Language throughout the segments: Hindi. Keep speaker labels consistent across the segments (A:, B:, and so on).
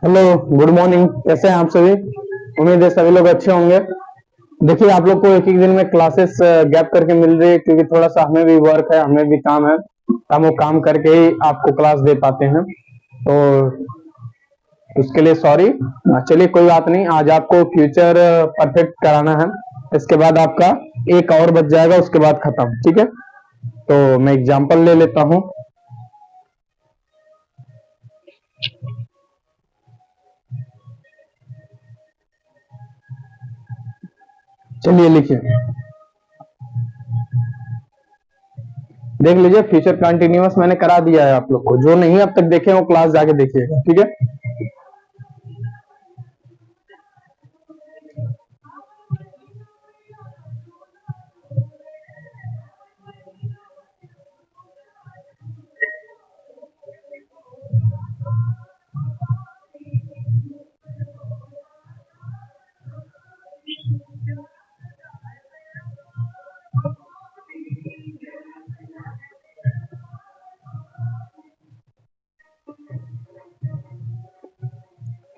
A: Hello, good morning. कैसे हैं आप सभी? उम्मीद है सभी लोग अच्छे होंगे। देखिए, आप लोग को एक एक दिन में क्लासेस गैप करके मिल रही है, क्योंकि थोड़ा सा हमें भी वर्क है, हमें भी काम है। हम वो काम करके ही आपको क्लास दे पाते हैं, तो उसके लिए सॉरी। चलिए, कोई बात नहीं। आज आपको फ्यूचर परफेक्ट कराना है। इसके बाद आपका एक और बच जाएगा, उसके बाद खत्म। ठीक है, तो मैं एग्जाम्पल ले लेता हूँ। चलिए, लिखिए। देख लीजिए, फ्यूचर कंटिन्यूअस मैंने करा दिया है आप लोग को। जो नहीं अब तक देखे वो क्लास जाके देखिएगा। ठीक है,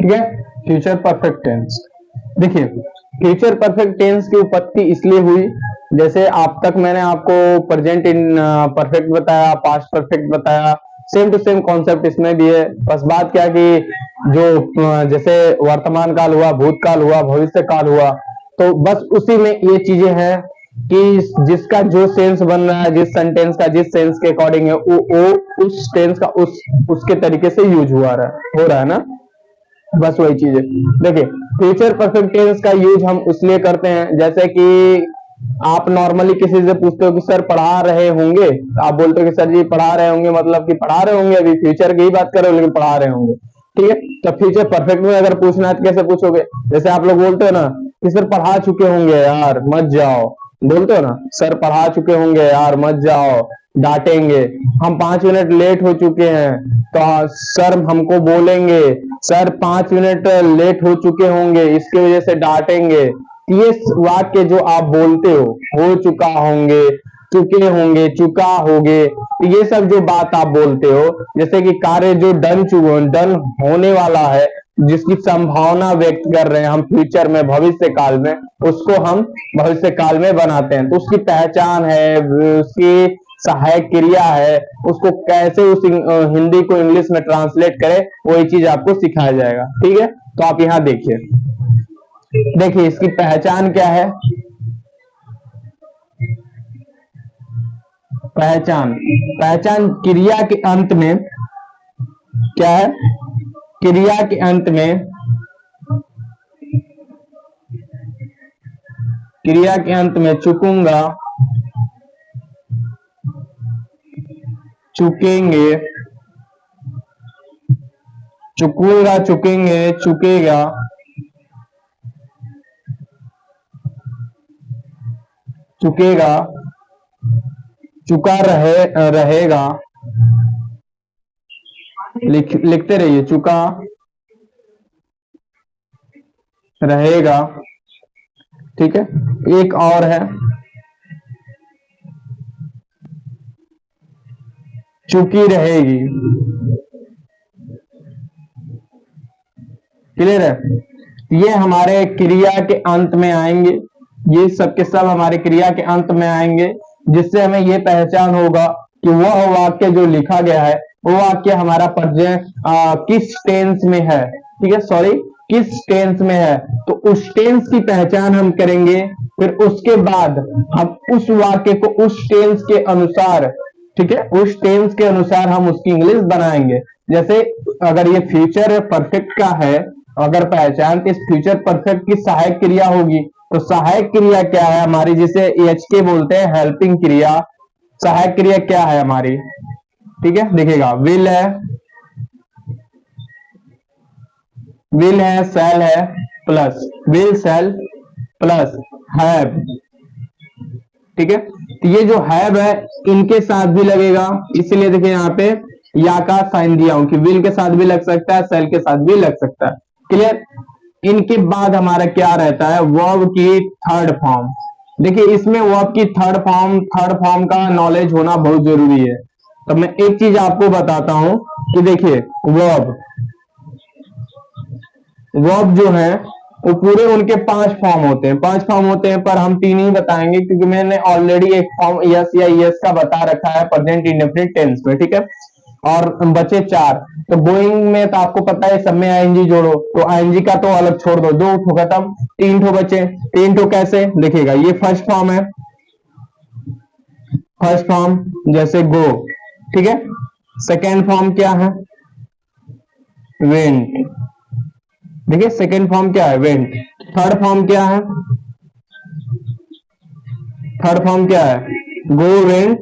A: ठीक है। Future perfect tense. देखिए, फ्यूचर परफेक्ट टेंस की उत्पत्ति इसलिए हुई, जैसे आप तक मैंने आपको प्रेजेंट इन परफेक्ट बताया, पास्ट परफेक्ट बताया। सेम टू सेम कॉन्सेप्ट इसमें भी है। बस बात क्या कि जो जैसे वर्तमान काल हुआ, भूतकाल हुआ, भविष्य काल हुआ, तो बस उसी में ये चीजें हैं कि जिसका जो सेंस बन रहा है, जिस सेंटेंस का जिस सेंस के अकॉर्डिंग है, वो उस टेंस का उसके तरीके से यूज हो रहा है ना। बस वही चीज है। देखिए, फ्यूचर परफेक्ट टेंस का यूज हम इसलिए करते हैं, जैसे कि आप नॉर्मली किसी से पूछते हो कि सर पढ़ा रहे होंगे, तो आप बोलते हो कि सर जी पढ़ा रहे होंगे, मतलब कि पढ़ा रहे होंगे, अभी फ्यूचर की ही बात कर रहे हो लेकिन पढ़ा रहे होंगे। ठीक है, तो फ्यूचर परफेक्ट में अगर पूछना है तो कैसे पूछोगे? जैसे आप लोग बोलते हो ना कि सर पढ़ा चुके होंगे यार मत जाओ, बोलते हो ना सर पढ़ा चुके होंगे यार मत जाओ, डांटेंगे। हम 5 मिनट लेट हो चुके हैं तो सर हमको बोलेंगे सर 5 मिनट लेट हो चुके होंगे, इसकी वजह से डांटेंगे। ये वाक्य जो आप बोलते हो चुका होंगे, चुके होंगे, चुका होगे, ये सब जो बात आप बोलते हो, जैसे कि कार्य जो डन होने वाला है, जिसकी संभावना व्यक्त कर रहे हैं हम फ्यूचर में, भविष्य काल में, उसको हम भविष्य काल में बनाते हैं। तो उसकी पहचान है, उसकी सहायक क्रिया है, उसको कैसे उस हिंदी को इंग्लिश में ट्रांसलेट करें, वही चीज आपको सिखाया जाएगा। ठीक है, तो आप यहाँ देखिए इसकी पहचान क्या है। पहचान पहचान क्रिया के अंत में क्या है? क्रिया के अंत में, क्रिया के अंत में चुकूंगा, चुकेंगे, चुकूंगा, चुकेंगे, चुकेगा, चुकेगा, चुका रहेगा। लिखते रहिए, चुका रहेगा। ठीक है, एक और है, चुकी रहेगी। क्लियर है? ये हमारे क्रिया के अंत में आएंगे, ये सब के सब हमारे क्रिया के अंत में आएंगे, जिससे हमें ये पहचान होगा कि वह वाक्य जो लिखा गया है वो वाक्य हमारा किस टेंस में है। ठीक है, सॉरी, किस टेंस में है, तो उस टेंस की पहचान हम करेंगे। फिर उसके बाद हम उस वाक्य को उस टेंस के अनुसार, ठीक है, उस टेंस के अनुसार हम उसकी इंग्लिश बनाएंगे। जैसे अगर ये फ्यूचर परफेक्ट का है, अगर पहचान इस फ्यूचर परफेक्ट की सहायक क्रिया होगी, तो सहायक क्रिया क्या है हमारी, जिसे एच के बोलते हैं, हेल्पिंग क्रिया। सहायक क्रिया क्या है हमारी? ठीक है, देखिएगा, विल है, सेल है, plus will shall plus have. ठीक है, तो ये जो हैव है इनके साथ भी लगेगा, इसलिए देखिए यहाँ पे या का साइन दिया हूं कि विल के साथ भी लग सकता है, सेल के साथ भी लग सकता है। क्लियर? इनके बाद हमारा क्या रहता है? वर्ब की थर्ड फॉर्म। देखिए, इसमें वर्ब की थर्ड फॉर्म का नॉलेज होना बहुत जरूरी है। तो मैं एक चीज आपको बताता हूं कि देखिए, वर्ब वर्ब जो है वो पूरे उनके 5 फॉर्म होते हैं, 5 फॉर्म होते हैं, पर हम 3 ही बताएंगे क्योंकि मैंने ऑलरेडी एक फॉर्म यस या यस का बता रखा है प्रेजेंट इंडेफिनिट टेंस में, ठीक है। और बचे 4। तो गोइंग में तो आपको पता है सब में आईएनजी जोड़ो, तो आईएनजी का तो अलग छोड़ दो, 2 ठो खत्म, 3 ठो बचे। 3 ठो कैसे देखिएगा, ये फर्स्ट फॉर्म है, फर्स्ट फॉर्म जैसे गो, ठीक है। सेकेंड फॉर्म क्या है, वेंट, देखिए सेकेंड फॉर्म क्या है, वेंट। थर्ड फॉर्म क्या है, थर्ड फॉर्म क्या है, गो वेंट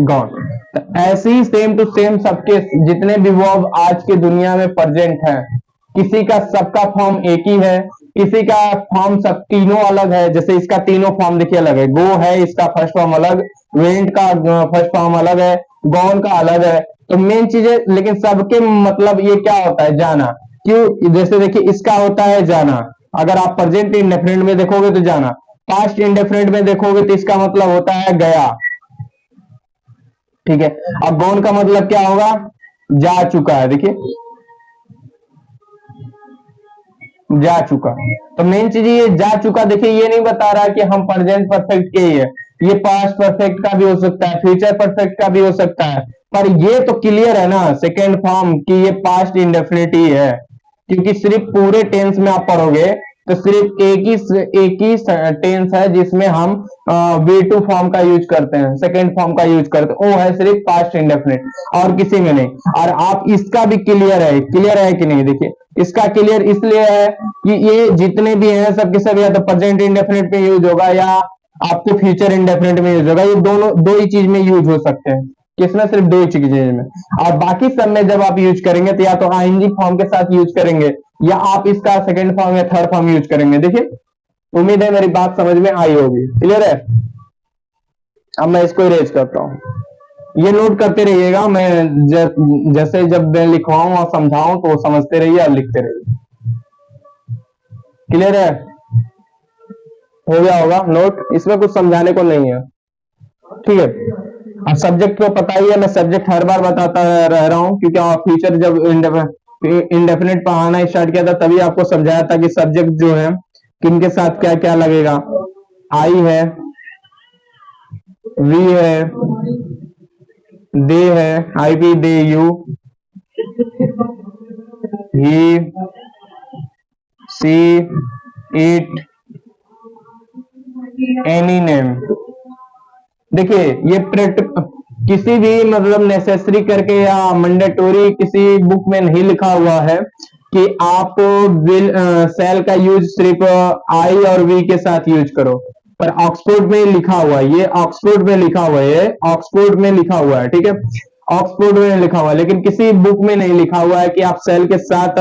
A: गॉन। तो ऐसे ही सेम टू सेम सबके जितने भी वर्ब आज के दुनिया में प्रेजेंट हैं, किसी का सबका फॉर्म एक ही है, किसी का फॉर्म सब तीनों अलग है। जैसे इसका तीनों फॉर्म देखिए अलग है, गो है इसका फर्स्ट फॉर्म अलग, वेंट का फर्स्ट फॉर्म अलग है, गॉन का अलग है। तो मेन चीज है, लेकिन सबके मतलब ये क्या होता है, जाना। क्यों, जैसे देखिए इसका होता है जाना, अगर आप प्रेजेंट इंडेफिनिट में देखोगे तो जाना, पास्ट इंडेफिनिट में देखोगे तो इसका मतलब होता है गया, ठीक है। अब गॉन का मतलब क्या होगा, जा चुका है, देखिए जा चुका। तो मेन चीज ये जा चुका, देखिए ये नहीं बता रहा कि हम प्रेजेंट परफेक्ट के ही है, ये पास्ट परफेक्ट का भी हो सकता है, फ्यूचर परफेक्ट का भी हो सकता है। पर ये तो क्लियर है ना सेकेंड फॉर्म कि ये पास्ट इंडेफिनिट ही है, क्योंकि सिर्फ पूरे टेंस में आप पढ़ोगे तो सिर्फ एक ही टेंस है जिसमें हम वी टू फॉर्म का यूज करते हैं, सेकेंड फॉर्म का यूज करते हैं, वो है सिर्फ पास्ट इंडेफिनिट, और किसी में नहीं। और आप इसका भी क्लियर है कि नहीं, देखिए इसका क्लियर इसलिए है कि ये जितने भी हैं सबके सब या तो प्रेजेंट इंडेफिनिट में यूज होगा या आपको फ्यूचर इंडेफिनिट में यूज होगा, ये दोनों दो ही चीज में यूज हो सकते हैं। किसमें, सिर्फ दो ही चीज में। और बाकी सब में जब आप यूज करेंगे तो या तो आईएनजी फॉर्म के साथ यूज करेंगे या आप इसका सेकंड फॉर्म या थर्ड फॉर्म यूज करेंगे। देखिए उम्मीद है मेरी बात समझ में आई होगी, क्लियर है। अब मैं इसको इरेज करता हूं, ये नोट करते रहिएगा, मैं जैसे जब मैं लिखवाऊं और समझाऊं तो समझते रहिए और लिखते रहिए, क्लियर है। हो गया होगा नोट, इसमें कुछ समझाने को नहीं है, ठीक है। अब सब्जेक्ट को पता ही है, मैं सब्जेक्ट हर बार बताता रह रहा हूं क्योंकि फ्यूचर जब इंडेफिनिट पढ़ाना स्टार्ट किया था तभी आपको समझाया था कि सब्जेक्ट जो है किन के साथ क्या क्या लगेगा। आई है, वी है, दे है, I be they you, he, she, it, any name. देखिए ये किसी भी मतलब नेसेसरी करके या मैंडेटोरी किसी बुक में नहीं लिखा हुआ है कि आप विल सेल का यूज सिर्फ आई और वी के साथ यूज करो, पर ऑक्सफोर्ड में लिखा हुआ है, ये ऑक्सफोर्ड में लिखा हुआ है, ऑक्सफोर्ड में लिखा हुआ है, ठीक है। ऑक्सफोर्ड में लिखा हुआ है, लेकिन किसी बुक में नहीं लिखा हुआ है कि आप सेल के साथ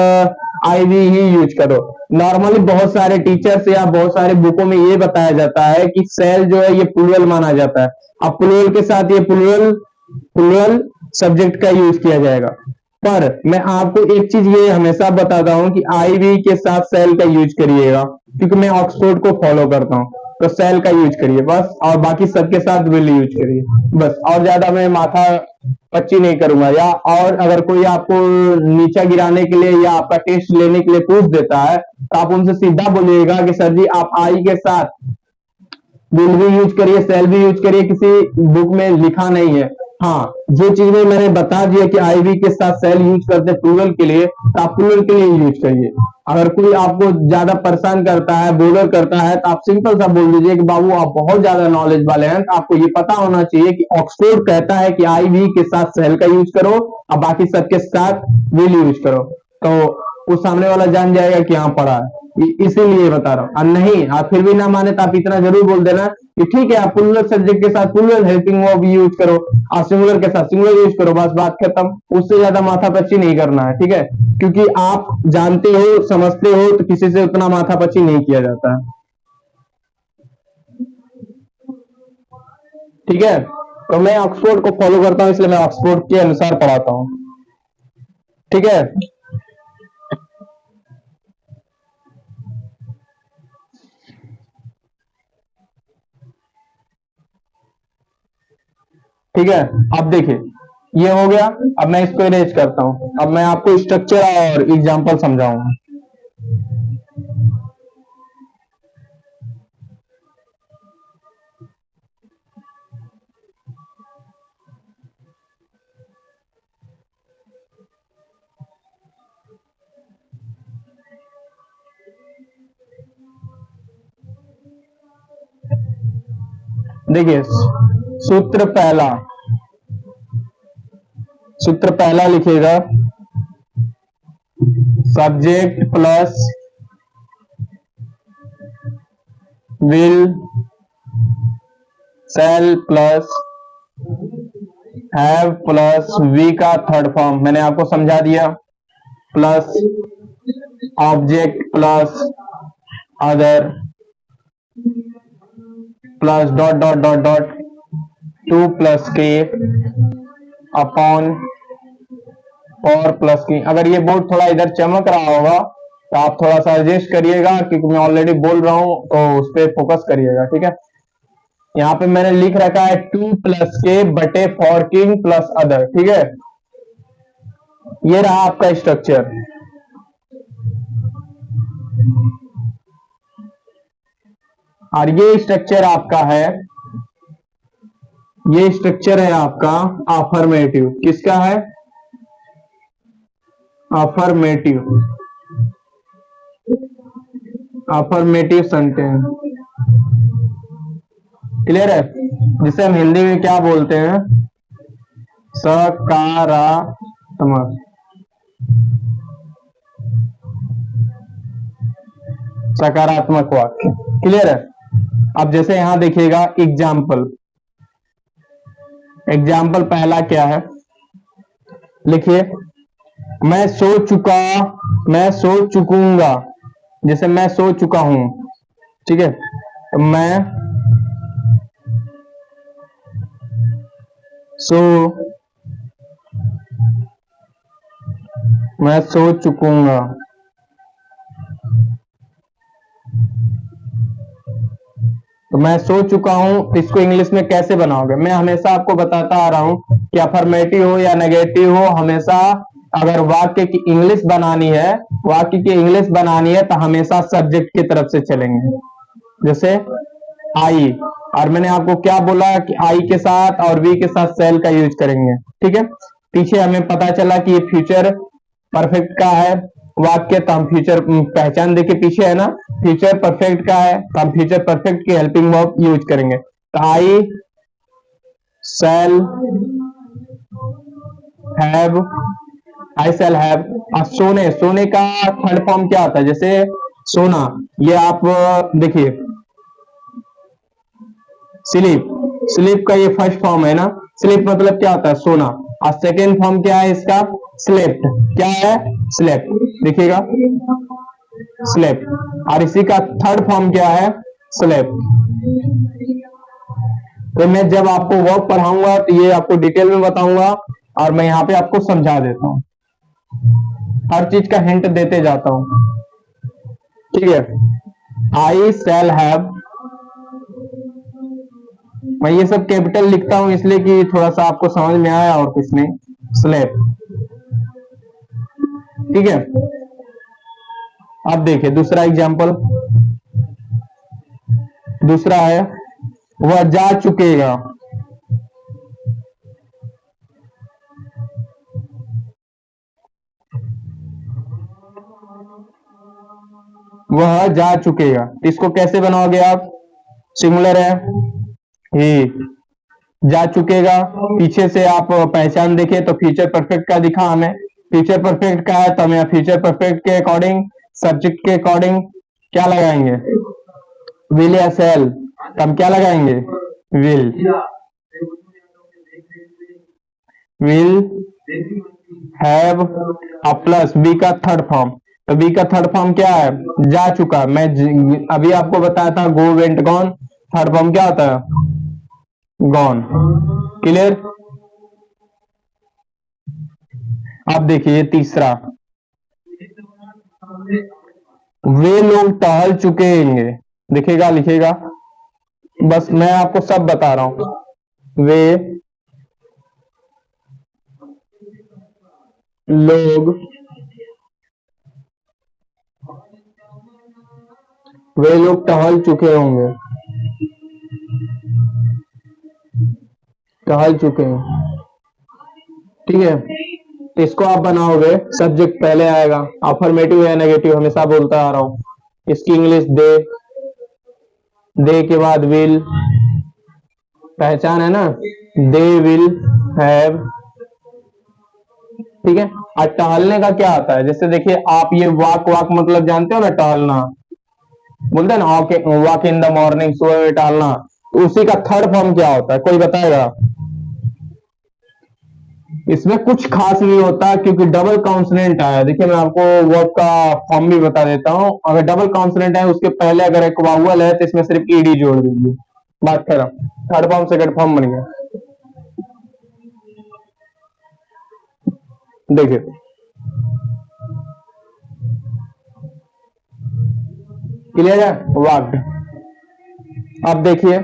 A: आई वी ही यूज करो। नॉर्मली बहुत सारे टीचर्स या बहुत सारे बुकों में ये बताया जाता है कि सेल जो है ये प्लूरल माना जाता है, अब प्लूरल के साथ ये प्लूरल प्लूरल सब्जेक्ट का यूज किया जाएगा। पर मैं आपको एक चीज ये हमेशा बताता हूं कि आई वी के साथ सेल का यूज करिएगा, क्योंकि मैं ऑक्सफोर्ड को फॉलो करता हूं, तो सेल का यूज करिए बस, और बाकी सबके साथ विल यूज करिए बस, और ज्यादा मैं माथा पच्ची नहीं करूंगा। या और अगर कोई आपको नीचा गिराने के लिए या आपका टेस्ट लेने के लिए पूछ देता है तो आप उनसे सीधा बोलिएगा कि सर जी आप आई के साथ विल भी यूज करिए, सेल भी यूज करिए, किसी बुक में लिखा नहीं है। हाँ, जो चीज में मैंने बता दिया कि आई वी के साथ सेल यूज करते हैं प्लूरल के लिए, तो आप प्लूरल के लिए यूज करिए। अगर कोई आपको ज्यादा परेशान करता है, बोलर करता है, तो आप सिंपल सा बोल दीजिए कि बाबू आप बहुत ज्यादा नॉलेज वाले हैं, तो आपको ये पता होना चाहिए कि ऑक्सफोर्ड कहता है कि आई वी के साथ सेल का यूज करो और बाकी सबके साथ विल यूज करो, तो वो सामने वाला जान जाएगा कि हाँ पढ़ा है, इसीलिए बता रहा हूँ। और नहीं आप फिर भी ना माने तो आप इतना जरूर बोल देना कि ठीक है आप प्लूरल सब्जेक्ट के साथ प्लूरल हेल्पिंग वर्ब यूज करो और सिंगुलर के साथ सिंगुलर यूज करो, बस बात खत्म। उससे ज्यादा माथापच्ची नहीं करना है, ठीक है, क्योंकि आप जानते हो समझते हो तो किसी से उतना माथापच्ची नहीं किया जाता है, ठीक है। तो मैं ऑक्सफोर्ड को फॉलो करता हूँ, इसलिए मैं ऑक्सफोर्ड के अनुसार पढ़ाता हूँ, ठीक है। ठीक है, अब देखिए ये हो गया। अब मैं इसको इरेज करता हूं। अब मैं आपको स्ट्रक्चर और एग्जांपल समझाऊंगा। देखिए, सूत्र पहला लिखिएगा, subject plus will shall plus have plus V का थर्ड फॉर्म मैंने आपको समझा दिया, plus object plus other plus dot dot dot dot 2 plus के अपॉन 4 प्लस की। अगर ये बोर्ड थोड़ा इधर चमक रहा होगा तो आप थोड़ा सा एडजस्ट करिएगा, क्योंकि मैं ऑलरेडी बोल रहा हूं तो उस पर फोकस करिएगा, ठीक है। यहाँ पे मैंने लिख रखा है 2 प्लस के बटे 4 किंग प्लस अदर, ठीक है। ये रहा आपका स्ट्रक्चर। और ये स्ट्रक्चर आपका है, ये स्ट्रक्चर है आपका अफर्मेटिव। किसका है? Affirmative, affirmative sentence. क्लियर है? जिसे हम हिंदी में क्या बोलते हैं? सकारात्मक। सकारात्मक वाक्य। क्लियर है? अब जैसे यहां देखिएगा एग्जाम्पल, एग्जाम्पल पहला क्या है, लिखिए, मैं सो चुका, मैं सो चुकूंगा। जैसे मैं सो चुका हूं, ठीक है, तो मैं सो चुकूंगा। तो मैं सो चुका हूं, इसको इंग्लिश में कैसे बनाओगे? मैं हमेशा आपको बताता आ रहा हूं कि अफर्मेटिव हो या नेगेटिव हो, हमेशा अगर वाक्य की इंग्लिश बनानी है, वाक्य की इंग्लिश बनानी है तो हमेशा सब्जेक्ट की तरफ से चलेंगे। जैसे आई, और मैंने आपको क्या बोला कि आई के साथ और वी के साथ सेल का यूज करेंगे, ठीक है। पीछे हमें पता चला कि ये फ्यूचर परफेक्ट का है वाक्य, तो हम फ्यूचर पहचान देके पीछे है ना, फ्यूचर परफेक्ट का है तो हम फ्यूचर परफेक्ट की हेल्पिंग वर्ब यूज करेंगे। तो आई shall have, I shall have. और सोने, सोने का थर्ड फॉर्म क्या होता है? जैसे सोना, ये आप देखिए, स्लीप, स्लीप का ये फर्स्ट फॉर्म है ना, स्लीप मतलब क्या होता है? सोना। और सेकेंड फॉर्म क्या है इसका? स्लेप्ट। क्या है? स्लेप्ट। देखिएगा, स्लेप्ट। और इसी का थर्ड फॉर्म क्या है? स्लेप्ट। तो मैं जब आपको वर्ब पढ़ाऊंगा तो ये आपको डिटेल में बताऊंगा, और मैं यहाँ पे आपको समझा देता हूँ, हर चीज का हिंट देते जाता हूं, ठीक है। आई शैल हैव, मैं ये सब कैपिटल लिखता हूं इसलिए कि थोड़ा सा आपको समझ में आया, और कुछ नहीं। स्लेप, ठीक है। अब देखिए दूसरा एग्जाम्पल, दूसरा है वह जा चुकेगा। वह जा चुकेगा, इसको कैसे बनाओगे आप? सिंगुलर है, ही जा चुकेगा। पीछे से आप पहचान देखें तो फ्यूचर परफेक्ट का दिखा हमें, फ्यूचर परफेक्ट का है तो हम फ्यूचर परफेक्ट के अकॉर्डिंग, सब्जेक्ट के अकॉर्डिंग क्या लगाएंगे? विल या सेल। तो हम क्या लगाएंगे? Will, will have. Plus be का थर्ड फॉर्म, तो बी का थर्ड फॉर्म क्या है? जा चुका। मैं अभी आपको बताया था go, went, gone, third form क्या होता है? गॉन। क्लियर? अब देखिए तीसरा, वे लोग टहल चुके हैं। दिखेगा, लिखेगा, बस मैं आपको सब बता रहा हूं। वे लोग वे लोग टहल चुके होंगे, टहल चुके हैं। ठीक है, तो इसको आप बनाओगे, सब्जेक्ट पहले आएगा, अफर्मेटिव या नेगेटिव हमेशा बोलता आ रहा हूं। इसकी इंग्लिश दे के बाद विल, पहचान है ना, दे विल हैव। ठीक है, और टहलने का क्या आता है, जैसे देखिए आप ये वॉक मतलब जानते हो ना, टहलना बोलते हैं ना, वॉक इन द मॉर्निंग, सुबह में टहलना, तो उसी का थर्ड फॉर्म क्या होता है, कोई बताएगा? इसमें कुछ खास नहीं होता क्योंकि डबल कॉन्सोनेंट आया। देखिए मैं आपको वर्ब का फॉर्म भी बता देता हूं, अगर डबल कॉन्सोनेंट है उसके पहले अगर एक वावल है तो इसमें सिर्फ ईडी जोड़ दीजिए, बात खत्म, थर्ड फॉर्म सेकंड फॉर्म बन गया। देखिए क्लियर है, वाक्ड। अब देखिए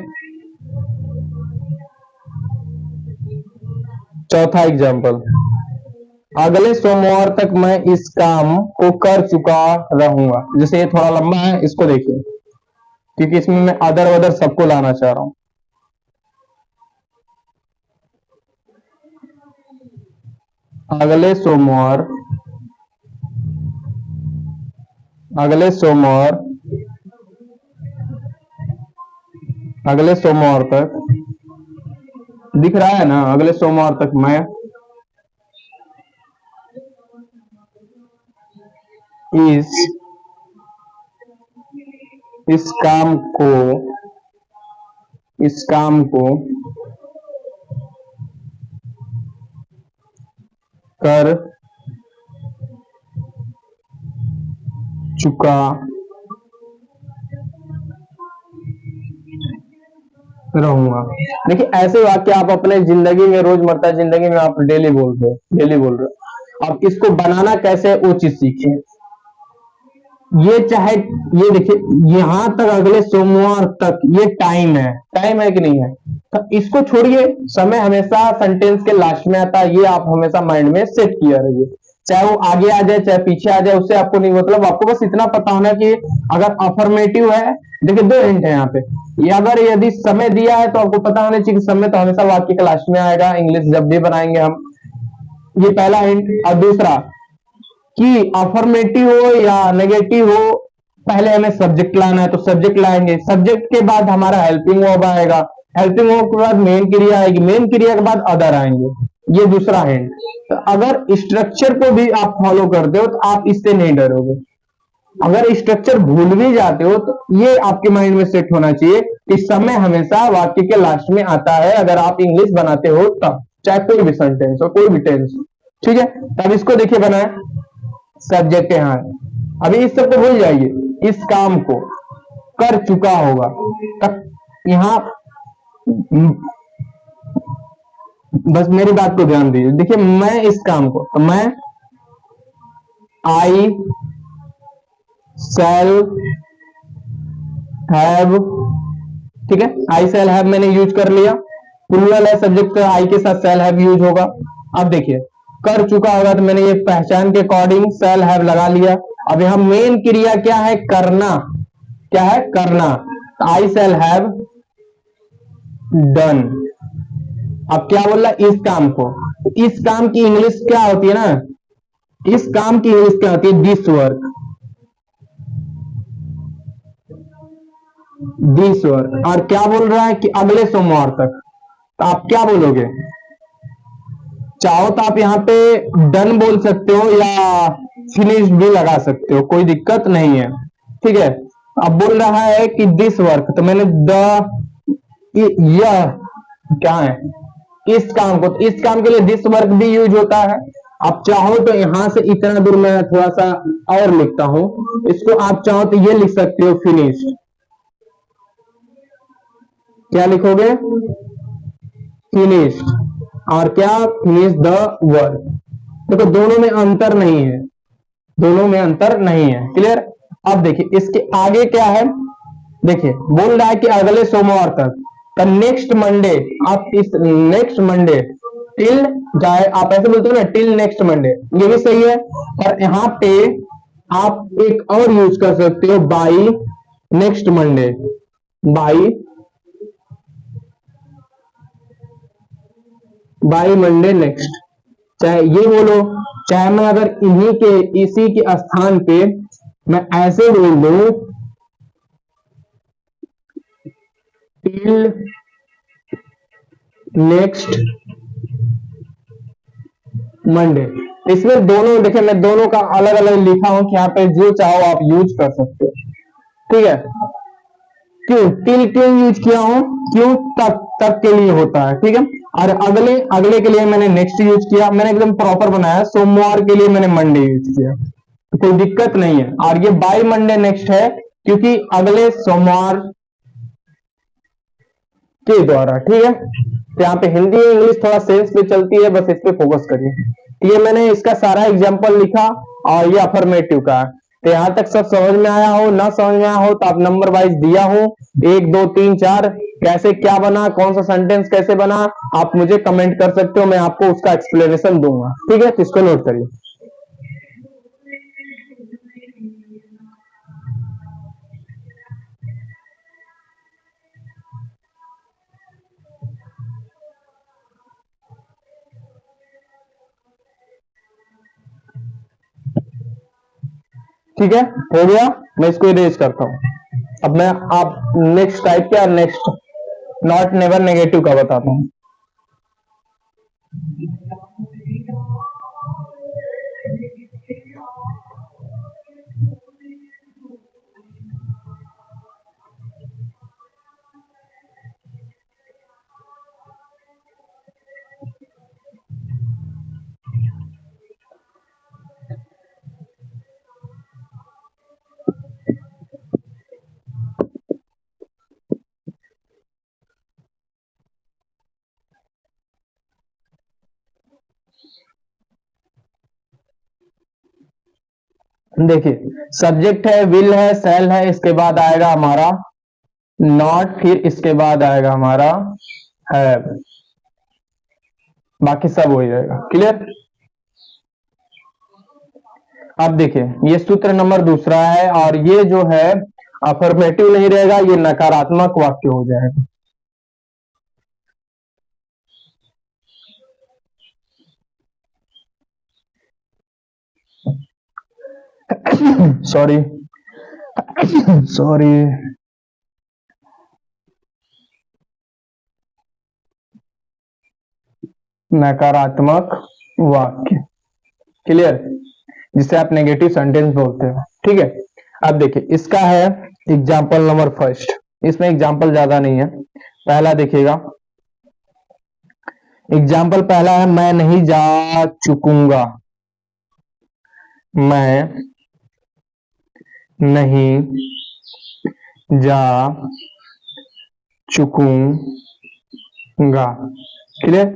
A: चौथा एग्जाम्पल, अगले सोमवार तक मैं इस काम को कर चुका रहूंगा। जैसे ये थोड़ा लंबा है, इसको देखिए क्योंकि इसमें मैं अदर सबको लाना चाह रहा हूं। अगले सोमवार तक, दिख रहा है ना, अगले सोमवार तक मैं इस काम को कर चुका रहूंगा। देखिए ऐसे वाक्य आप अपने जिंदगी में, रोजमर्रा जिंदगी में आप डेली बोल रहे हो। आप इसको बनाना कैसे वो चीज सीखिए। ये चाहे ये देखिए यहां तक अगले सोमवार तक, ये टाइम है कि नहीं है, तो इसको छोड़िए, समय हमेशा सेंटेंस के लास्ट में आता है, ये आप हमेशा माइंड में सेट किया रहिए, चाहे वो आगे आ जाए चाहे पीछे आ जाए, उससे आपको नहीं मतलब, आपको बस इतना पता होना कि अगर अफर्मेटिव है, देखिए दो हिंट है यहाँ पे, ये अगर यदि समय दिया है तो आपको पता होना चाहिए कि समय तो हमेशा वाक्य के लास्ट में आएगा, इंग्लिश जब भी बनाएंगे हम, ये पहला हिंट। और दूसरा कि अफर्मेटिव हो या नेगेटिव हो, पहले हमें सब्जेक्ट लाना है तो सब्जेक्ट लाएंगे, सब्जेक्ट के बाद हमारा हेल्पिंग वर्ब आएगा, हेल्पिंग वर्ब के बाद मेन क्रिया आएगी, मेन क्रिया के बाद अदर आएंगे, ये दूसरा हिंट। तो अगर स्ट्रक्चर को भी आप फॉलो करते हो तो आप इससे नहीं डरोगे। अगर स्ट्रक्चर भूल भी जाते हो तो ये आपके माइंड में सेट होना चाहिए कि समय हमेशा वाक्य के लास्ट में आता है, अगर आप इंग्लिश बनाते हो तब, चाहे कोई भी सेंटेंस हो, कोई भी टेंस। ठीक है, तब इसको देखिए बनाए, सब्जेक्ट यहाँ है, अभी इस सबको भूल जाइए, इस काम को कर चुका होगा, तब यहां बस मेरी बात को ध्यान दीजिए। देखिए मैं इस काम को, तो मैं आई शैल हैव, ठीक है, आई शैल हैव मैंने यूज कर लिया, प्लूरल है, सब्जेक्ट आई के साथ शैल हैव यूज होगा। अब देखिए कर चुका होगा तो मैंने ये पहचान के अकॉर्डिंग शैल हैव लगा लिया। अब यहां मेन क्रिया क्या है, करना, क्या है, करना, आई शैल हैव डन। अब क्या बोल रहा है, इस काम को, इस काम की इंग्लिश क्या होती है ना, इस काम की इंग्लिश क्या होती है, दिस वर्क, दिस वर्क। और क्या बोल रहा है कि अगले सोमवार तक, तो आप क्या बोलोगे, चाहो तो आप यहाँ पे डन बोल सकते हो या फिनिश भी लगा सकते हो, कोई दिक्कत नहीं है। ठीक है, अब बोल रहा है कि दिस वर्क, तो मैंने यह क्या है, इस काम को, तो इस काम के लिए दिस वर्क भी यूज होता है। आप चाहो तो यहां से इतना दूर मैं थोड़ा सा और लिखता हूं, इसको आप चाहो तो ये लिख सकते हो, फिनिश, क्या लिखोगे, फिनिश, और क्या, फिनिश द वर्क। देखो दोनों में अंतर नहीं है, दोनों में अंतर नहीं है, क्लियर। अब देखिए इसके आगे क्या है, देखिए बोल रहा है कि अगले सोमवार तक, तो नेक्स्ट मंडे, आप इस नेक्स्ट मंडे टिल, चाहे आप ऐसे बोलते हो ना टिल नेक्स्ट मंडे, ये भी सही है। और यहाँ पे आप एक और यूज कर सकते हो by next Monday, by by Monday next, चाहे ये बोलो, चाहे मैं अगर इन्हीं के इसी के स्थान पे मैं ऐसे बोल दूं टिल नेक्स्ट मंडे। इसमें दोनों देखिए, मैं दोनों का अलग अलग लिखा हूं कि यहाँ पे जो चाहो आप यूज कर सकते हो, ठीक है। क्यों टिल क्यों यूज किया हूं, क्यों तक तक के लिए होता है, ठीक है। और अगले अगले के लिए मैंने नेक्स्ट यूज किया, मैंने एकदम प्रॉपर बनाया। सोमवार के लिए मैंने मंडे यूज किया, तो कोई दिक्कत नहीं है। और ये बाई मंडे नेक्स्ट है क्योंकि अगले सोमवार के द्वारा, ठीक है। तो यहाँ पे हिंदी इंग्लिश थोड़ा सेंस पे चलती है, बस इस पे फोकस करिए। ये मैंने इसका सारा एग्जांपल लिखा और ये अफर्मेटिव का है। तो यहाँ तक सब समझ में आया हो, ना समझ में आया हो तो आप नंबर वाइज दिया हो 1 2 3 4 कैसे क्या बना, कौन सा सेंटेंस कैसे बना, आप मुझे कमेंट कर सकते हो, मैं आपको उसका एक्सप्लेनेशन दूंगा, ठीक है। तो इसको नोट करिए। ठीक है, हो गया। मैं इसको इरेज करता हूं। अब मैं आप नेक्स्ट टाइप क्या, नेक्स्ट नॉट नेवर नेगेटिव का बताता हूं। देखिए, सब्जेक्ट है, विल है, सेल है, इसके बाद आएगा हमारा नॉट, फिर इसके बाद आएगा हमारा है, बाकी सब हो जाएगा। क्लियर। अब देखिए, ये सूत्र नंबर दूसरा है और ये जो है अफर्मेटिव नहीं रहेगा, ये नकारात्मक वाक्य हो जाएगा। सॉरी सॉरी, नकारात्मक वाक्य। क्लियर, जिसे आप नेगेटिव सेंटेंस बोलते हो, ठीक है। अब देखिए, इसका है एग्जाम्पल नंबर फर्स्ट। इसमें एग्जाम्पल ज्यादा नहीं है। पहला देखिएगा, एग्जाम्पल पहला है मैं नहीं जा चुकूंगा, मैं नहीं जा चुकूंगा। क्लियर।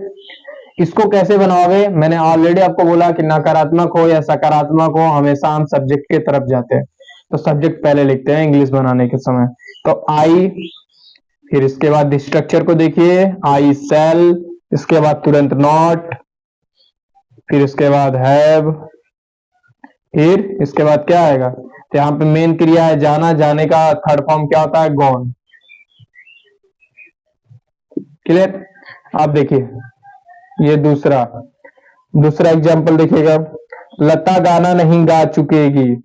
A: इसको कैसे बनाओगे, मैंने ऑलरेडी आपको बोला कि नकारात्मक हो या सकारात्मक हो हमेशा हम सब्जेक्ट के तरफ जाते हैं। तो सब्जेक्ट पहले लिखते हैं इंग्लिश बनाने के समय। तो आई, फिर इसके बाद स्ट्रक्चर को देखिए, आई सेल, इसके बाद तुरंत नॉट, फिर इसके बाद हैव, फिर इसके बाद क्या आएगा। तो यहाँ पे मेन क्रिया है जाना, जाने का थर्ड फॉर्म क्या होता है, गॉन। क्लियर। आप देखिए, ये दूसरा एग्जाम्पल देखिएगा, लता गाना नहीं गा चुकेगी।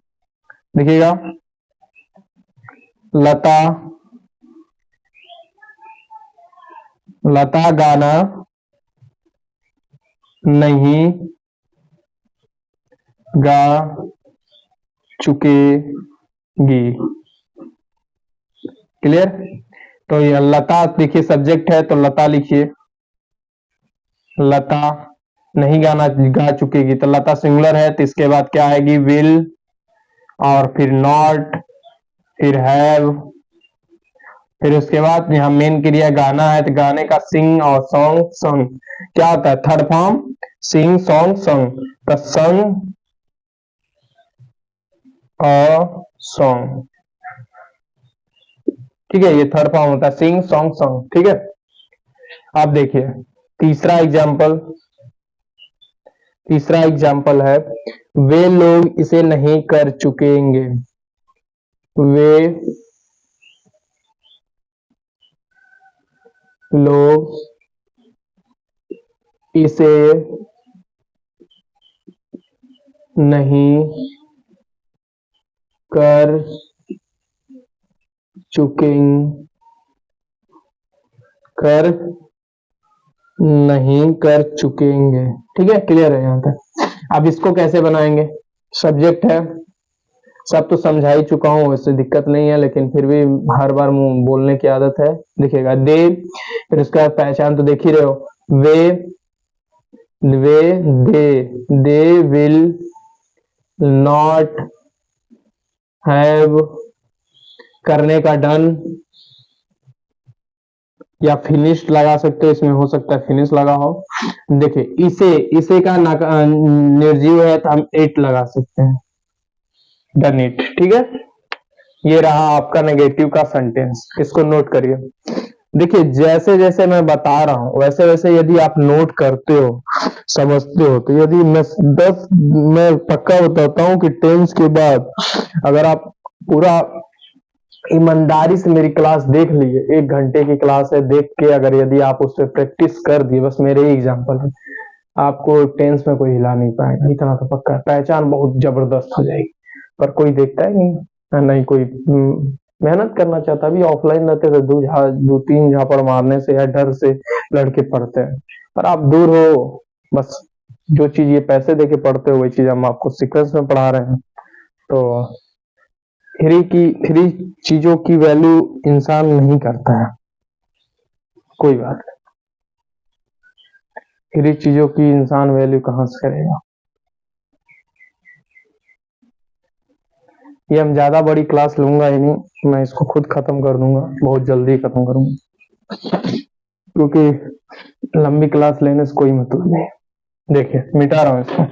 A: देखिएगा, लता गाना नहीं गा चुकेगी। क्लियर। तो ये लता देखिए सब्जेक्ट है, तो लता लिखिए, लता नहीं गा चुकेगी, तो लता सिंगुलर है, तो इसके बाद क्या आएगी, विल, और फिर नॉट, फिर हैव, फिर उसके बाद यहाँ मेन क्रिया गाना है, तो गाने का सिंग, और सॉन्ग, सॉन्ग क्या होता है, third form, sing song song, तो संग सॉन्ग। ठीक है, ये थर्ड फॉर्म होता है, सिंग सॉन्ग सॉन्ग। ठीक है। आप देखिए तीसरा एग्जाम्पल, तीसरा एग्जाम्पल है, वे लोग इसे नहीं कर चुकेंगे। वे लोग इसे नहीं कर नहीं कर चुकेंगे। ठीक है, क्लियर है यहाँ तक। अब इसको कैसे बनाएंगे? सब्जेक्ट है, सब तो समझा ही चुका हूँ, इससे दिक्कत नहीं है, लेकिन फिर भी हर बार मुंह बोलने की आदत है। दिखेगा दे, फिर उसका पहचान तो देख ही रहे हो, दे विल नॉट हैव, करने का डन या फिनिश्ड लगा सकते हो, इसमें हो सकता है फिनिश लगा हो। देखिए इसे का निर्जीव है तो हम इट लगा सकते हैं, डन इट। ठीक है, ये रहा आपका नेगेटिव का सेंटेंस, इसको नोट करिए। देखिए जैसे जैसे मैं बता रहा हूं वैसे वैसे यदि आप नोट करते हो, समझते हो, तो यदि मैं पक्का बताता हूं कि टेंस के बाद अगर आप पूरा ईमानदारी से मेरी क्लास देख लीजिए, 1 घंटे की क्लास है, देख के अगर यदि आप उस पर प्रैक्टिस कर दिए, बस मेरे ही एग्जाम्पल है, आपको टेंस में कोई हिला नहीं पाएगा, इतना तो पक्का है। पहचान बहुत जबरदस्त हो जाएगी, पर कोई देखता ही नहीं, नहीं कोई मेहनत करना चाहता। अभी ऑफलाइन रहते थे, दो तीन झापड़ मारने से या डर से लड़के पढ़ते हैं, पर आप दूर हो, बस जो चीज ये पैसे देके पढ़ते हो वही चीज हम आपको सीक्वेंस में पढ़ा रहे हैं। तो फ्री चीजों की वैल्यू इंसान नहीं करता है, कोई बात नहीं, फ्री चीजों की इंसान वैल्यू कहां से करेगा। ये हम ज्यादा बड़ी क्लास लूंगा ही नहीं, मैं इसको खुद खत्म कर दूंगा, बहुत जल्दी खत्म करूंगा, क्योंकि लंबी क्लास लेने से कोई मतलब नहीं। देखिए मिटा रहा हूं इसको।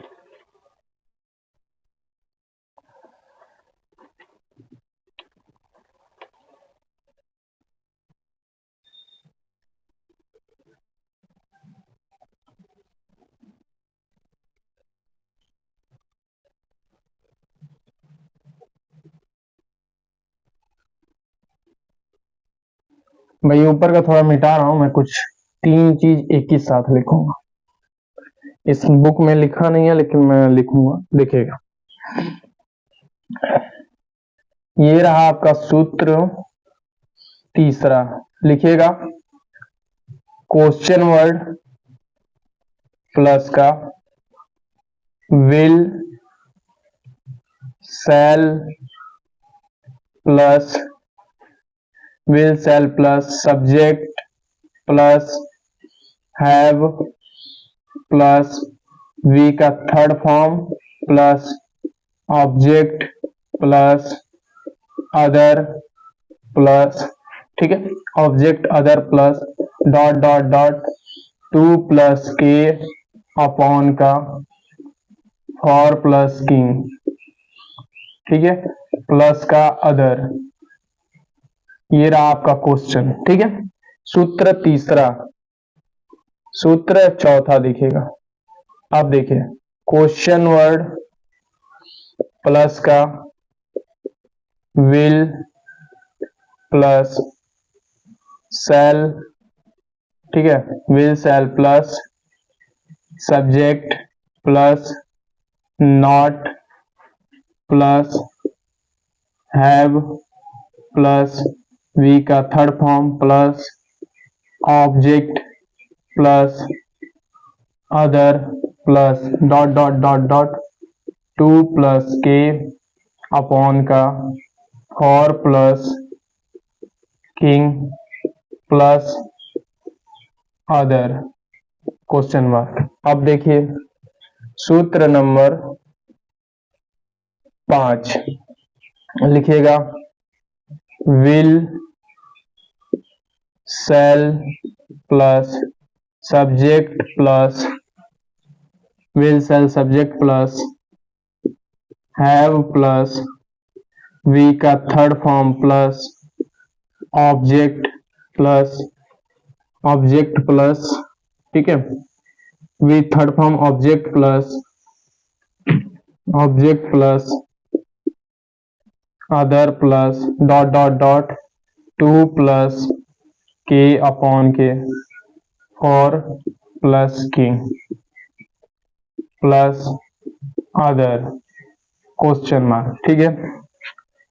A: भाई ऊपर का थोड़ा मिटा रहा हूं मैं, कुछ 3 चीज एक ही साथ लिखूंगा, इस बुक में लिखा नहीं है लेकिन मैं लिखूंगा, देखिएगा। ये रहा आपका सूत्र तीसरा, लिखिएगा, क्वेश्चन वर्ड प्लस का will shall plus subject plus have plus V का third form plus object plus other plus, ठीक है, object other plus dot dot dot 2 plus के अपॉन का फॉर प्लस किंग, ठीक है, प्लस का अदर। ये रहा आपका क्वेश्चन। ठीक है, सूत्र तीसरा, सूत्र चौथा दिखेगा। अब देखिए, क्वेश्चन वर्ड प्लस का विल प्लस सेल, ठीक है, will shall plus subject plus not plus have plus V का third form plus object plus other plus dot dot dot dot 2 plus के अपॉन का for plus king plus other question mark. अब देखिए सूत्र नंबर 5, लिखिएगा, will shall plus subject plus will shall subject plus have plus V का third form plus object plus, ठीक है, with third form object plus other plus dot 2 plus k upon k for plus king plus other question mark. ठीक है,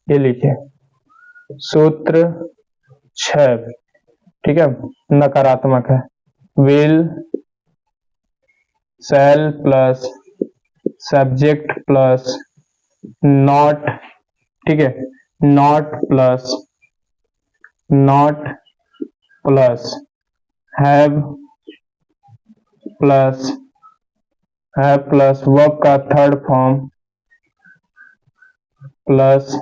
A: ये लिखे सूत्र 6। ठीक है, नकारात्मक है। Will shall plus subject plus not, ठीक है, not plus have plus verb का थर्ड फॉर्म प्लस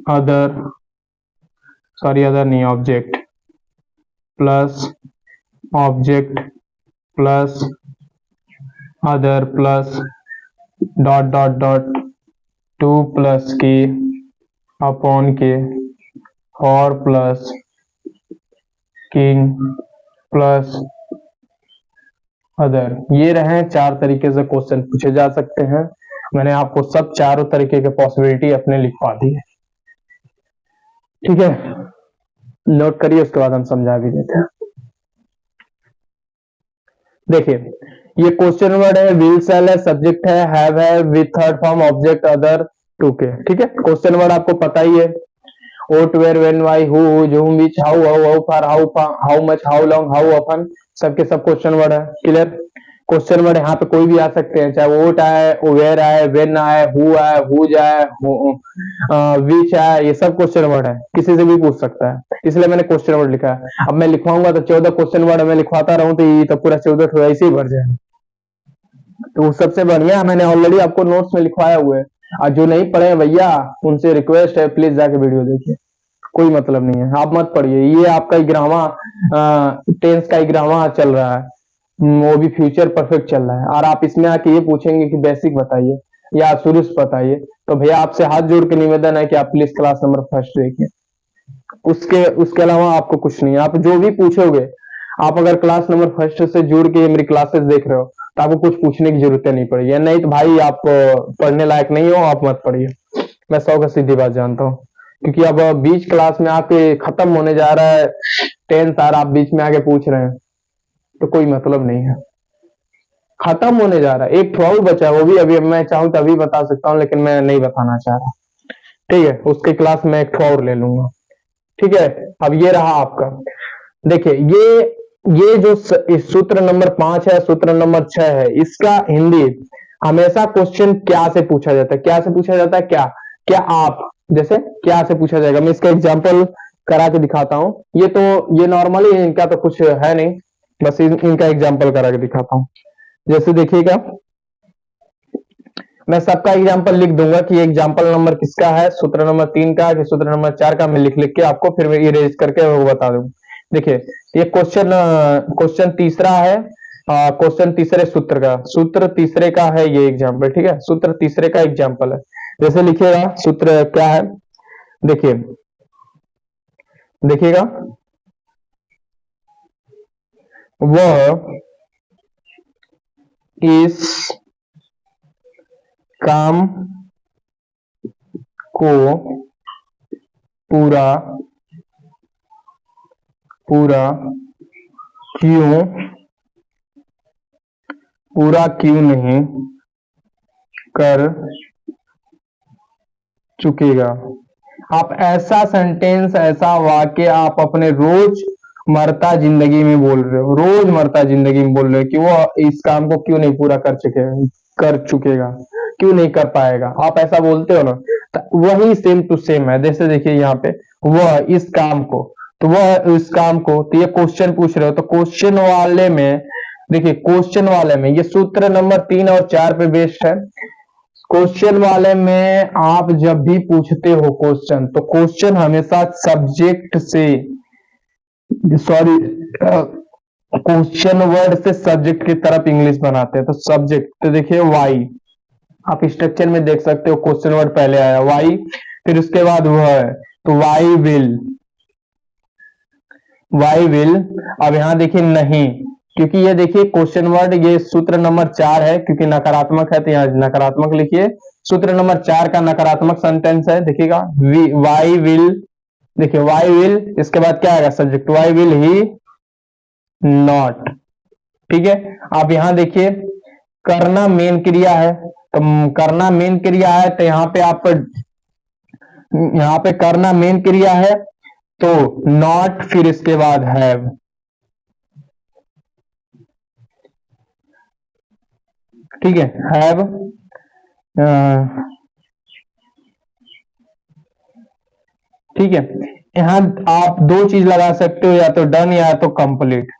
A: अदर नहीं, object plus object plus other plus dot 2 plus के अपॉन के और प्लस किंग प्लस अदर। ये रहे 4 तरीके से क्वेश्चन पूछे जा सकते हैं। मैंने आपको सब चारों तरीके के पॉसिबिलिटी अपने लिखवा दी है। ठीक है, नोट करिए, उसके बाद हम समझा भी देते हैं। देखिए, ये क्वेश्चन वर्ड है, विल सेल है, सब्जेक्ट है, हैव है, with third form object other two के। ठीक है, क्वेश्चन वर्ड आपको पता ही है, what, where, when, why, who, whom, which, how far, how much, how long, how often, सबके सब क्वेश्चन वर्ड है। क्लियर? क्वेश्चन वर्ड यहाँ पे कोई भी आ सकते हैं, चाहे व्हाट आए, वेयर आए, व्हेन आए, हु आए, हुज आए, विच आए, ये सब क्वेश्चन वर्ड है, किसी से भी पूछ सकता है, इसलिए मैंने क्वेश्चन वर्ड लिखा है। अब मैं लिखवाऊंगा तो 14 क्वेश्चन वर्ड मैं लिखवाता रहूं तो ये तो पूरा 14 ऐसे ही भर जाए। तो सबसे बढ़िया मैंने ऑलरेडी आपको नोट्स में लिखवाया हुआ है, और जो नहीं पढ़े हैं भैया उनसे रिक्वेस्ट है प्लीज जाके वीडियो देखिए, कोई मतलब नहीं है, आप मत पढ़िए। ये आपका ग्रामा टेंस का ग्रामा चल रहा है, वो भी फ्यूचर परफेक्ट चल रहा है, और आप इसमें आके ये पूछेंगे कि बेसिक बताइए या शुरू से बताइए, तो भैया आपसे हाथ जोड़ के निवेदन है कि आप प्लीज क्लास नंबर फर्स्ट देखिए। उसके अलावा आपको कुछ नहीं है। आप जो भी पूछोगे, आप अगर क्लास नंबर फर्स्ट से जुड़ के मेरी क्लासेस देख रहे हो तो आपको कुछ पूछने की जरूरत नहीं पड़ेगी, नहीं तो भाई आप पढ़ने लायक नहीं हो, आप मत पढ़िए। मैं 100 का सीधी बात जानता हूँ, क्योंकि अब बीच क्लास में आके खत्म होने जा रहा है टेंथ, और आप बीच में आके पूछ रहे हैं तो कोई मतलब नहीं है, खत्म होने जा रहा है। एक थोड़ा बचा है, वो भी अभी मैं चाहूँ तो अभी बता सकता हूँ, लेकिन मैं नहीं बताना चाह रहा। ठीक है, उसके क्लास में एक और ले लूंगा। ठीक है, अब ये रहा आपका। देखिए, ये जो इस सूत्र नंबर 5 है, सूत्र नंबर 6 है, इसका हिंदी हमेशा क्वेश्चन क्या से पूछा जाता है, क्या से पूछा जाता है, क्या आप, जैसे क्या से पूछा जाएगा। मैं इसका एग्जांपल करा के दिखाता हूं। ये नॉर्मली इनका तो कुछ है नहीं, बस इनका एग्जांपल करा के दिखाता हूं। जैसे देखिएगा, मैं सबका एग्जांपल लिख दूंगा कि एग्जांपल नंबर किसका है, सूत्र नंबर 3 का कि सूत्र नंबर 4 का, मैं लिख के आपको फिर मैं इरेज करके वो बता दूं। देखिए, ये क्वेश्चन तीसरा है, क्वेश्चन तीसरे सूत्र का, सूत्र तीसरे का है ये एग्जांपल। ठीक है, सूत्र तीसरे का एग्जांपल है। जैसे लिखिएगा, सूत्र क्या है, देखिएगा, वह इस काम को पूरा क्यों नहीं कर चुकेगा। आप ऐसा सेंटेंस, ऐसा वाक्य आप अपने रोजमर्रा जिंदगी में बोल रहे हो, रोजमर्रा जिंदगी में बोल रहे हो कि वो इस काम को क्यों नहीं पूरा कर चुकेगा, क्यों नहीं कर पाएगा, आप ऐसा बोलते हो ना, तो वही सेम टू सेम है। जैसे देखिए यहाँ पे, वह इस काम को, तो वह इस काम को, तो ये क्वेश्चन पूछ रहे हो, तो क्वेश्चन वाले में देखिए, क्वेश्चन वाले में ये सूत्र नंबर 3 और 4 पे बेस्ड है। क्वेश्चन वाले में आप जब भी पूछते हो क्वेश्चन, तो क्वेश्चन हमेशा सब्जेक्ट से, सॉरी, क्वेश्चन वर्ड से सब्जेक्ट की तरफ इंग्लिश बनाते हैं। तो सब्जेक्ट, तो देखिए वाई, आप स्ट्रक्चर में देख सकते हो, क्वेश्चन वर्ड पहले आया वाई, फिर उसके बाद वह है, तो वाई विल। अब यहां देखिए नहीं, क्योंकि ये देखिए क्वेश्चन वर्ड, ये सूत्र नंबर 4 है, क्योंकि नकारात्मक है तो यहाँ नकारात्मक लिखिए। सूत्र नंबर 4 का नकारात्मक सेंटेंस है, देखिएगा वाई विल, देखिए वाई विल, इसके बाद क्या आएगा subject, why will he not. ठीक है, आप यहां देखिए करना मेन क्रिया है, तो करना मेन क्रिया है तो यहाँ पे आप, यहाँ पे करना मेन क्रिया है तो नॉट, फिर इसके बाद हैव। ठीक है, हैव, ठीक है। यहां आप दो चीज लगा सकते हो, या तो डन या तो कंप्लीट।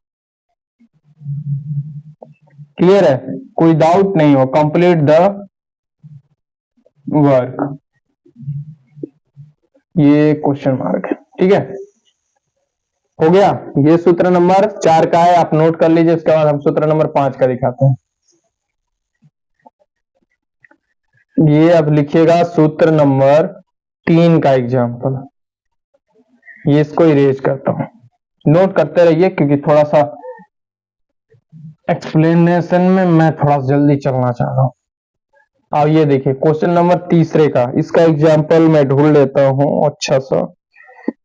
A: क्लियर है, कोई डाउट नहीं हो, कंप्लीट द वर्क, ये क्वेश्चन मार्क है। ठीक है, हो गया। ये सूत्र नंबर 4 का है, आप नोट कर लीजिए। उसके बाद हम सूत्र नंबर 5 का दिखाते हैं। ये अब लिखिएगा सूत्र नंबर 3 का एग्जाम्पल, ये इसको इरेज करता हूं, नोट करते रहिए क्योंकि थोड़ा सा एक्सप्लेनेशन में मैं थोड़ा जल्दी चलना चाह रहा हूं। अब ये देखिए क्वेश्चन नंबर 3 का, इसका एग्जाम्पल मैं ढूंढ लेता हूं अच्छा सा।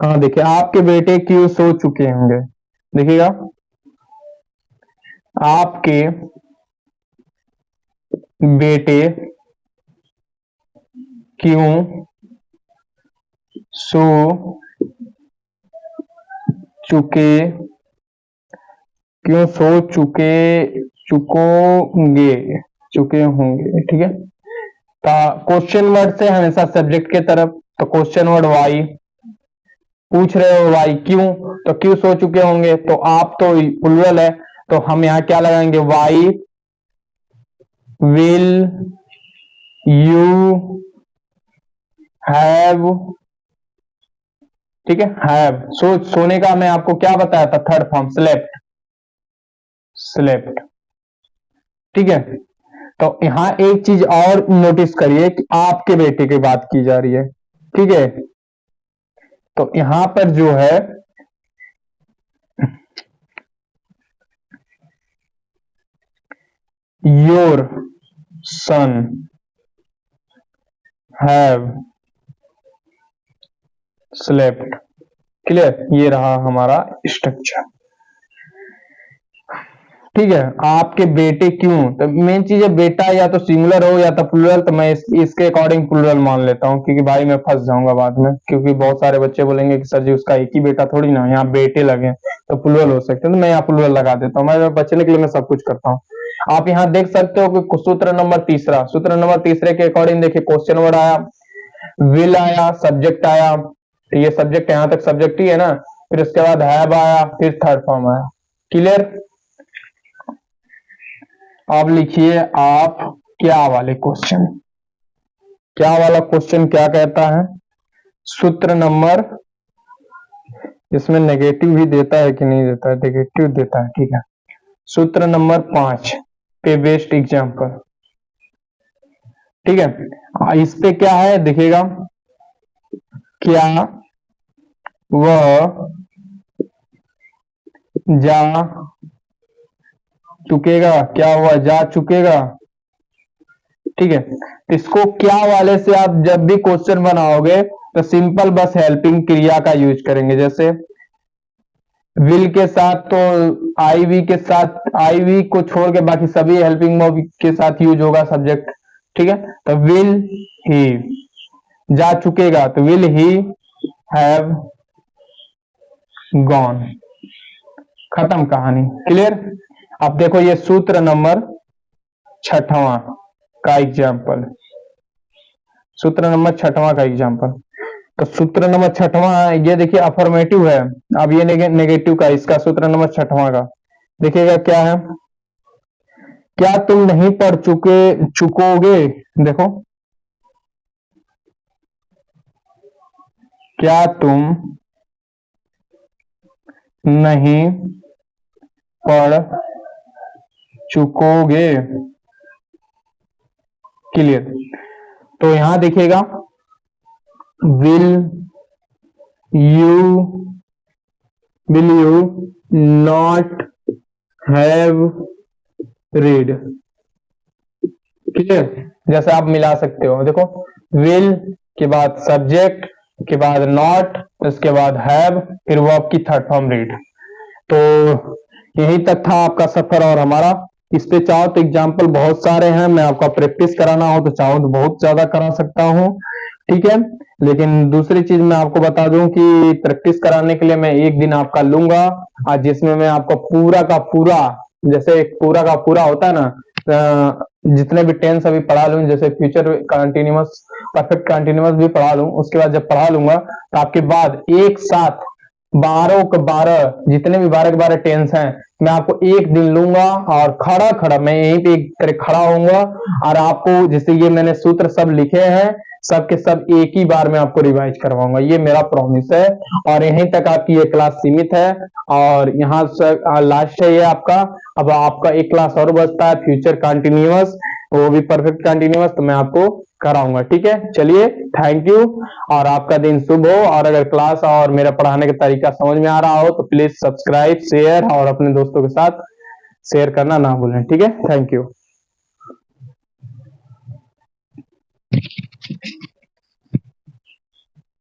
A: हाँ देखिए, आपके बेटे क्यों सो चुके होंगे, देखिएगा आपके बेटे क्यों सो चुके, क्यों सो चुके, चुकोगे, चुके होंगे। ठीक है, क्वेश्चन वर्ड से हमेशा सब्जेक्ट के तरफ, तो क्वेश्चन वर्ड वाई, पूछ रहे हो वाई क्यों, तो क्यों सो चुके होंगे, तो आप तो प्लुरल है, तो हम यहां क्या लगाएंगे, वाई विल यू हैव। ठीक है, हैव, सोने का मैं आपको क्या बताया था, थर्ड फॉर्म स्लेप्ट, स्लेप्ट। ठीक है, तो यहां एक चीज और नोटिस करिए कि आपके बेटे की बात की जा रही है। ठीक है, तो यहां पर जो है your son have slept. Clear, ये रहा हमारा स्ट्रक्चर। ठीक है, आपके बेटे क्यों, तो मेन चीज है बेटा या तो सिंगुलर हो या तो प्लुरल, तो मैं इसके अकॉर्डिंग प्लुरल मान लेता हूं, क्योंकि भाई मैं फंस जाऊंगा बाद में, क्योंकि बहुत सारे बच्चे बोलेंगे कि सर जी उसका एक ही बेटा थोड़ी ना, यहाँ बेटे लगे तो प्लुरल हो सकते हैं, तो मैं यहाँ प्लुरल लगा देता हूँ। मैं बचने के लिए मैं सब कुछ करता हूँ। आप यहाँ देख सकते हो कि सूत्र नंबर 3, सूत्र नंबर 3 के अकॉर्डिंग देखिए क्वेश्चन वर्ड आया, विल आया, सब्जेक्ट आया, तो ये सब्जेक्ट यहां तक सब्जेक्ट ही है ना, फिर उसके बाद हैव आया, फिर थर्ड फॉर्म आया। क्लियर, अब लिखिए आप क्या वाले क्वेश्चन, क्या वाला क्वेश्चन क्या कहता है, सूत्र नंबर, इसमें नेगेटिव भी देता है कि नहीं देता है, नेगेटिव देता है। ठीक है, सूत्र नंबर 5 पे बेस्ड एग्जाम्पल। ठीक है, इस पे क्या है देखिएगा, क्या वह जा चुकेगा, क्या वह जा चुकेगा। ठीक है, इसको क्या वाले से आप जब भी क्वेश्चन बनाओगे तो सिंपल बस हेल्पिंग क्रिया का यूज करेंगे, जैसे विल के साथ तो आई वी के साथ, आई वी को छोड़ के बाकी सभी हेल्पिंग वर्ब के साथ यूज होगा सब्जेक्ट। ठीक है, तो विल ही, जा चुकेगा तो विल ही हैव गॉन, खत्म कहानी। क्लियर, अब देखो ये सूत्र नंबर 6वां का एग्जाम्पल, सूत्र नंबर 6वां का एग्जाम्पल, तो सूत्र नंबर 6वां ये देखिए अफर्मेटिव है, अब ये नेगेटिव का, इसका सूत्र नंबर 6वां का देखिएगा क्या है, क्या तुम नहीं पढ़ चुकोगे, देखो क्या तुम नहीं पढ़ चुकोगे। क्लियर, तो यहां देखिएगा will you, will you not have read. Clear. जैसे आप मिला सकते हो, देखो विल के बाद सब्जेक्ट के बाद नॉट, उसके बाद हैव, फिर वो आपकी थर्ड फॉर्म रीड। तो यही तक था आपका सफर और हमारा। इस पे चाहो तो एग्जाम्पल बहुत सारे हैं, मैं आपका प्रैक्टिस कराना हो तो चाहो तो बहुत ज्यादा करा सकता हूँ, ठीक है। लेकिन दूसरी चीज मैं आपको बता दूं कि प्रैक्टिस कराने के लिए मैं एक दिन आपका लूंगा, आज जिसमें मैं आपको पूरा का पूरा, जैसे एक पूरा का पूरा होता है ना, जितने भी टेंस अभी पढ़ा लूं, जैसे फ्यूचर कंटिन्यूअस, परफेक्ट कंटिन्यूअस भी पढ़ा लूं, उसके बाद जब पढ़ा लूंगा तो आपके बाद एक साथ 12 के 12 जितने भी 12 के 12 टेंस हैं, मैं आपको एक दिन लूंगा और खड़ा खड़ा मैं यहीं पे एक तरह खड़ा होऊंगा और आपको जैसे ये मैंने सूत्र सब लिखे हैं, सब के सब एक ही बार में आपको रिवाइज करवाऊंगा, ये मेरा प्रॉमिस है। और यहीं तक आपकी ये क्लास सीमित है और यहाँ से लास्ट है ये आपका। अब आपका एक क्लास और बचता है फ्यूचर कंटिन्यूअस, वो भी परफेक्ट कंटिन्यूअस, तो मैं आपको कराऊंगा, ठीक है। चलिए, थैंक यू और आपका दिन शुभ हो। और अगर क्लास और मेरा पढ़ाने का तरीका समझ में आ रहा हो तो प्लीज सब्सक्राइब, शेयर और अपने दोस्तों के साथ शेयर करना ना भूलें, ठीक है। Thank you.